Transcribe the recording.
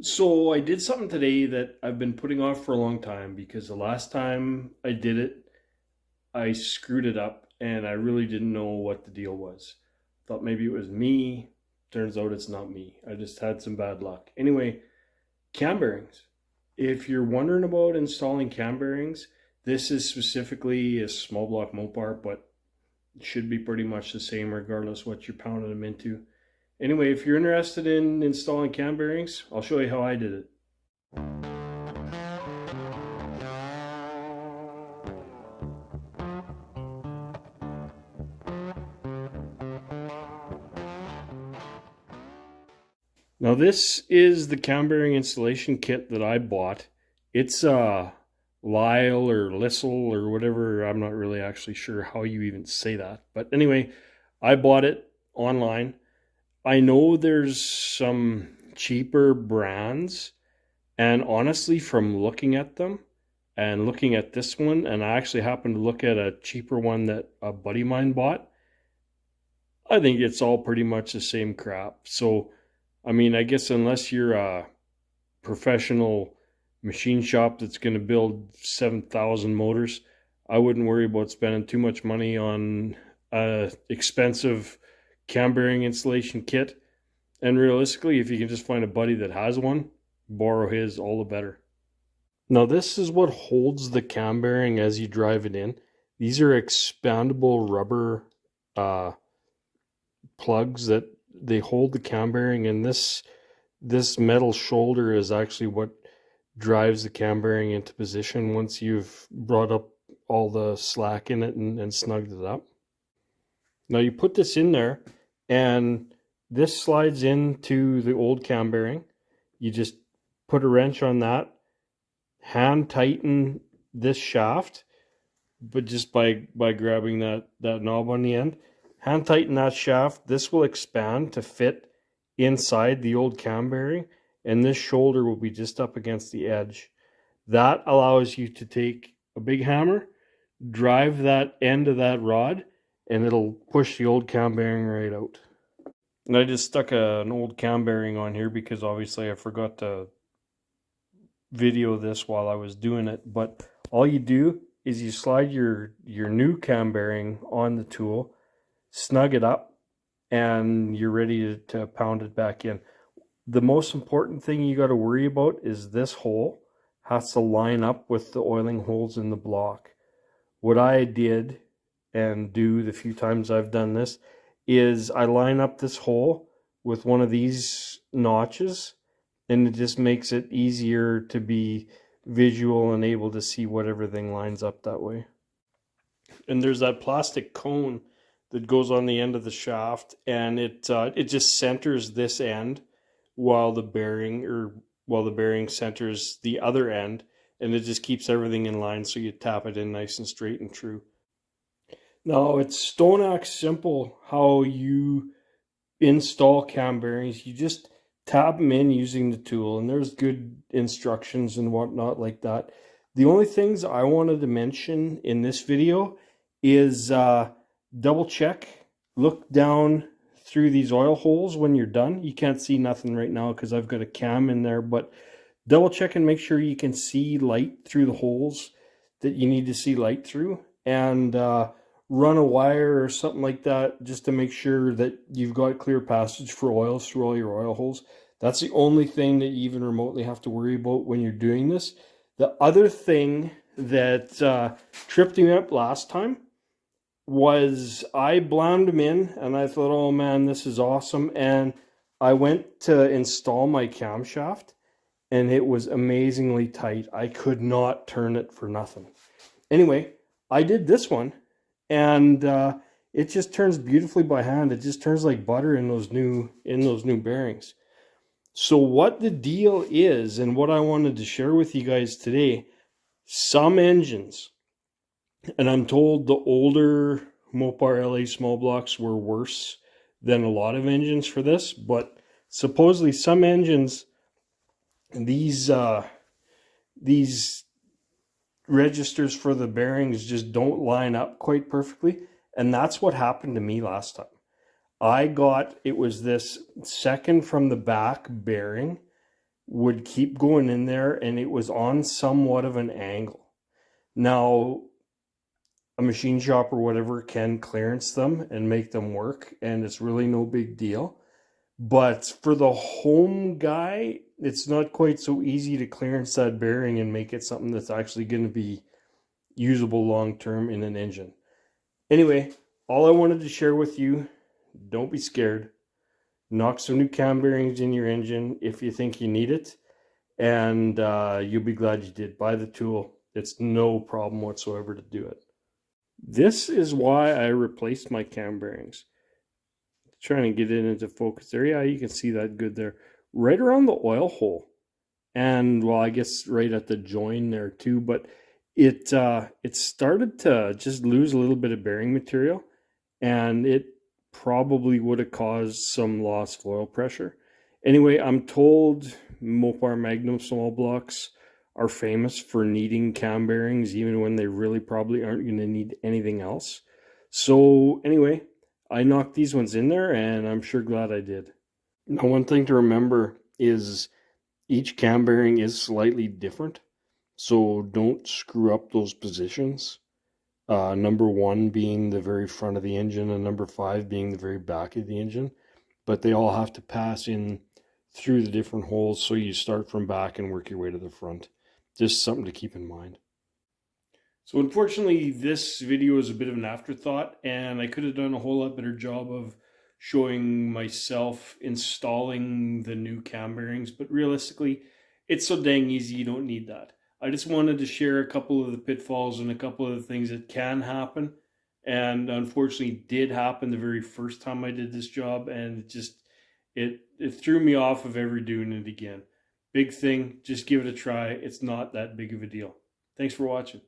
So I did something today that I've been putting off for a long time because the last time I did it, I screwed it up and I really didn't know what the deal was. Thought maybe it was me. Turns out it's not me. I just had some bad luck. Anyway, cam bearings. If you're wondering about installing cam bearings, this is specifically a small block Mopar, but it should be pretty much the same regardless what you're pounding them into. Anyway, if you're interested in installing cam bearings, I'll show you how I did it. Now this is the cam bearing installation kit that I bought. It's Lyle or Lissel or whatever. I'm not really actually sure how you even say that. But anyway, I bought it online. I know there's some cheaper brands, and honestly, from looking at them and looking at this one, and I actually happened to look at a cheaper one that a buddy of mine bought, I think it's all pretty much the same crap. So, I mean, I guess unless you're a professional machine shop that's going to build 7,000 motors, I wouldn't worry about spending too much money on a expensive cam bearing installation kit. And realistically, if you can just find a buddy that has one, borrow his, all the better. Now, this is what holds the cam bearing as you drive it in. These are expandable rubber uh, plugs that they hold the cam bearing, and this metal shoulder is actually what drives the cam bearing into position once you've brought up all the slack in it and snugged it up. Now you put this in there, and this slides into the old cam bearing. You just put a wrench on that, hand tighten this shaft, but just by grabbing that knob on the end, hand tighten that shaft. This will expand to fit inside the old cam bearing, and this shoulder will be just up against the edge. That allows you to take a big hammer, drive that end of that rod, and it'll push the old cam bearing right out. And I just stuck an old cam bearing on here because obviously I forgot to video this while I was doing it. But all you do is you slide your new cam bearing on the tool, snug it up, and you're ready to pound it back in. The most important thing you got to worry about is this hole has to line up with the oiling holes in the block. What I did and do the few times I've done this is I line up this hole with one of these notches, and it just makes it easier to be visual and able to see what everything lines up that way. And there's that plastic cone that goes on the end of the shaft, and it just centers this end while the bearing centers the other end, and it just keeps everything in line so you tap it in nice and straight and true. Now, it's stone axe simple how you install cam bearings. You just tap them in using the tool, and there's good instructions and whatnot like that. The only things I wanted to mention in this video is double check, look down through these oil holes when you're done. You can't see nothing right now because I've got a cam in there, but double check and make sure you can see light through the holes that you need to see light through, and run a wire or something like that just to make sure that you've got clear passage for oils through all your oil holes. That's the only thing that you even remotely have to worry about when you're doing this. The other thing that tripped me up last time was I blound them in, and I thought, oh man, this is awesome. And I went to install my camshaft, and it was amazingly tight. I could not turn it for nothing. Anyway, I did this one, and it just turns beautifully by hand. It just turns like butter in those new bearings. So what the deal is, and what I wanted to share with you guys today, some engines, and I'm told the older Mopar LA small blocks were worse than a lot of engines for this, but supposedly some engines, these registers for the bearings just don't line up quite perfectly, and that's what happened to me last time. It was this second from the back bearing would keep going in there, and it was on somewhat of an angle. Now, a machine shop or whatever can clearance them and make them work, and it's really no big deal. But for the home guy, it's not quite so easy to clearance that bearing and make it something that's actually going to be usable long term in an engine. Anyway, all I wanted to share with you, don't be scared. Knock some new cam bearings in your engine if you think you need it, and you'll be glad you did. Buy the tool. It's no problem whatsoever to do it. This is why I replaced my cam bearings. Trying to get it into focus there. Yeah, you can see that good there. Right around the oil hole. And well, I guess right at the join there too, but it started to just lose a little bit of bearing material, and it probably would have caused some loss of oil pressure. Anyway, I'm told Mopar Magnum small blocks are famous for needing cam bearings even when they really probably aren't going to need anything else. So anyway, I knocked these ones in there, and I'm sure glad I did. Now, one thing to remember is each cam bearing is slightly different, so don't screw up those positions. Number 1 being the very front of the engine, and number 5 being the very back of the engine. But they all have to pass in through the different holes, so you start from back and work your way to the front. Just something to keep in mind. So unfortunately, this video is a bit of an afterthought, and I could have done a whole lot better job of showing myself installing the new cam bearings, but realistically, it's so dang easy, you don't need that. I just wanted to share a couple of the pitfalls and a couple of the things that can happen, and unfortunately did happen the very first time I did this job, and it threw me off of ever doing it again. Big thing, just give it a try. It's not that big of a deal. Thanks for watching.